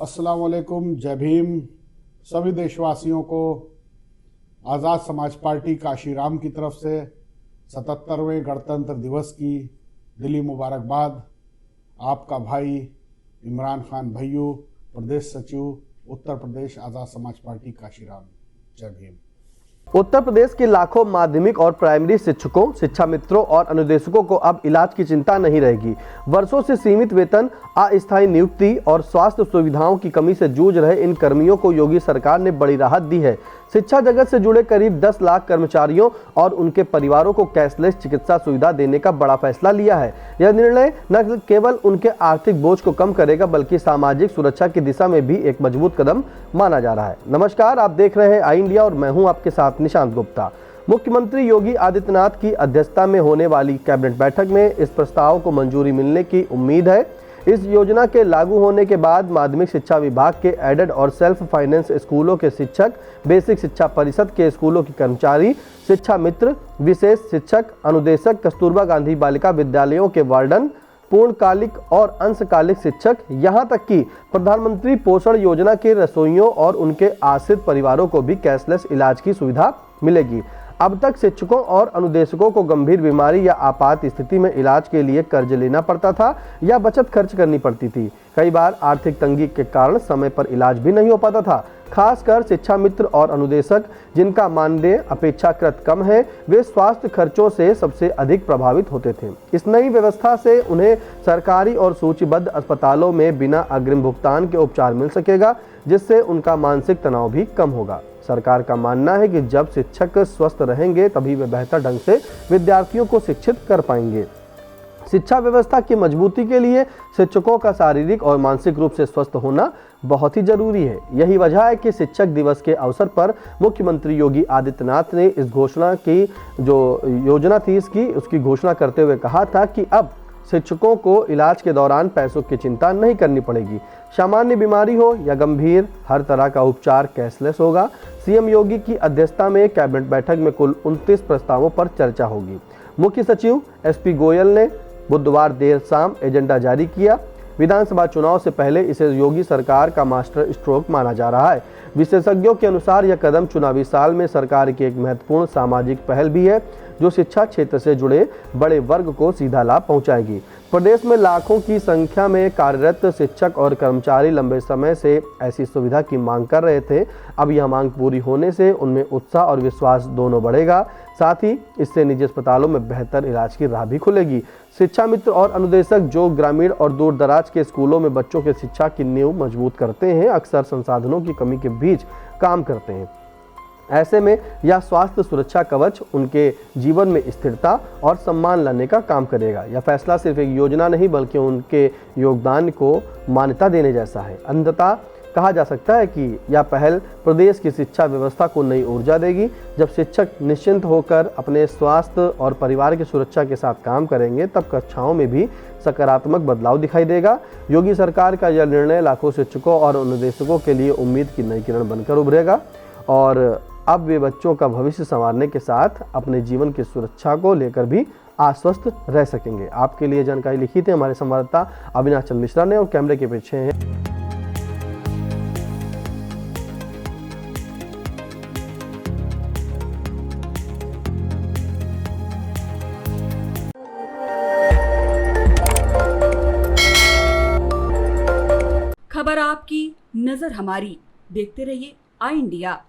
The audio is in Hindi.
अस्सलाम वालेकुम, जय भीम। सभी देशवासियों को आज़ाद समाज पार्टी काशीराम की तरफ से 77वें गणतंत्र दिवस की दिली मुबारकबाद। आपका भाई इमरान खान भैयू, प्रदेश सचिव उत्तर प्रदेश आज़ाद समाज पार्टी काशीराम। जय भीम। उत्तर प्रदेश के लाखों माध्यमिक और प्राइमरी शिक्षकों, शिक्षा मित्रों और अनुदेशकों को अब इलाज की चिंता नहीं रहेगी। वर्षों से सीमित वेतन, अस्थायी नियुक्ति और स्वास्थ्य सुविधाओं की कमी से जूझ रहे इन कर्मियों को योगी सरकार ने बड़ी राहत दी है। शिक्षा जगत से जुड़े करीब 10 लाख कर्मचारियों और उनके परिवारों को कैशलेस चिकित्सा सुविधा देने का बड़ा फैसला लिया है। यह निर्णय न केवल उनके आर्थिक बोझ को कम करेगा बल्कि सामाजिक सुरक्षा की दिशा में भी एक मजबूत कदम माना जा रहा है। नमस्कार, आप देख रहे हैं आई इंडिया और मैं हूं आपके साथ निशांत गुप्ता। मुख्यमंत्री योगी आदित्यनाथ की अध्यक्षता में होने वाली कैबिनेट बैठक में इस प्रस्ताव को मंजूरी मिलने की उम्मीद है। इस योजना के लागू होने के बाद माध्यमिक शिक्षा विभाग के एडेड और सेल्फ फाइनेंस स्कूलों के शिक्षक, बेसिक शिक्षा परिषद के स्कूलों के कर्मचारी, शिक्षा मित्र, विशेष शिक्षक, अनुदेशक, कस्तूरबा गांधी बालिका विद्यालयों के वार्डन, पूर्णकालिक और अंशकालिक शिक्षक, यहाँ तक कि प्रधानमंत्री पोषण योजना के रसोइयों और उनके आश्रित परिवारों को भी कैशलेस इलाज की सुविधा मिलेगी। अब तक शिक्षकों और अनुदेशकों को गंभीर बीमारी या आपात स्थिति में इलाज के लिए कर्ज लेना पड़ता था या बचत खर्च करनी पड़ती थी। कई बार आर्थिक तंगी के कारण समय पर इलाज भी नहीं हो पाता था। खासकर शिक्षा मित्र और अनुदेशक, जिनका मानदेय अपेक्षाकृत कम है, वे स्वास्थ्य खर्चों से सबसे अधिक प्रभावित होते थे। इस नई व्यवस्था से उन्हें सरकारी और सूचीबद्ध अस्पतालों में बिना अग्रिम भुगतान के उपचार मिल सकेगा, जिससे उनका मानसिक तनाव भी कम होगा। सरकार का मानना है कि जब शिक्षक स्वस्थ रहेंगे तभी वे बेहतर ढंग से विद्यार्थियों को शिक्षित कर पाएंगे। शिक्षा व्यवस्था की मजबूती के लिए शिक्षकों का शारीरिक और मानसिक रूप से स्वस्थ होना बहुत ही जरूरी है। यही वजह है कि शिक्षक दिवस के अवसर पर मुख्यमंत्री योगी आदित्यनाथ ने इस घोषणा की जो योजना थी उसकी घोषणा करते हुए कहा था कि अब शिक्षकों को इलाज के दौरान पैसों की चिंता नहीं करनी पड़ेगी। सामान्य बीमारी हो या गंभीर, हर तरह का उपचार कैशलेस होगा। सीएम योगी की अध्यक्षता में कैबिनेट बैठक में कुल 29 प्रस्तावों पर चर्चा होगी। मुख्य सचिव एसपी गोयल ने बुधवार देर शाम एजेंडा जारी किया। विधानसभा चुनाव से पहले इसे योगी सरकार का मास्टर स्ट्रोक माना जा रहा है। विशेषज्ञों के अनुसार यह कदम चुनावी साल में सरकार की एक महत्वपूर्ण सामाजिक पहल भी है, जो शिक्षा क्षेत्र से जुड़े बड़े वर्ग को सीधा लाभ पहुंचाएगी। प्रदेश में लाखों की संख्या में कार्यरत शिक्षक और कर्मचारी लंबे समय से ऐसी सुविधा की मांग कर रहे थे। अब यह मांग पूरी होने से उनमें उत्साह और विश्वास दोनों बढ़ेगा। साथ ही इससे निजी अस्पतालों में बेहतर इलाज की राह भी खुलेगी। शिक्षा मित्र और अनुदेशक, जो ग्रामीण और दूर दराज के स्कूलों में बच्चों के शिक्षा की नींव मजबूत करते हैं, अक्सर संसाधनों की कमी के बीच काम करते हैं। ऐसे में यह स्वास्थ्य सुरक्षा कवच उनके जीवन में स्थिरता और सम्मान लाने का काम करेगा। यह फैसला सिर्फ एक योजना नहीं बल्कि उनके योगदान को मान्यता देने जैसा है। अंततः कहा जा सकता है कि यह पहल प्रदेश की शिक्षा व्यवस्था को नई ऊर्जा देगी। जब शिक्षक निश्चिंत होकर अपने स्वास्थ्य और परिवार की सुरक्षा के साथ काम करेंगे, तब कक्षाओं में भी सकारात्मक बदलाव दिखाई देगा। योगी सरकार का यह निर्णय लाखों शिक्षकों और अनुदेशकों के लिए उम्मीद की नई किरण बनकर उभरेगा और अब वे बच्चों का भविष्य संवारने के साथ अपने जीवन की सुरक्षा को लेकर भी आश्वस्त रह सकेंगे। आपके लिए जानकारी लिखी थी हमारे संवाददाता अविनाश चंद्र मिश्रा ने और कैमरे के पीछे हैं खबर आपकी, नजर हमारी। देखते रहिए आई इंडिया।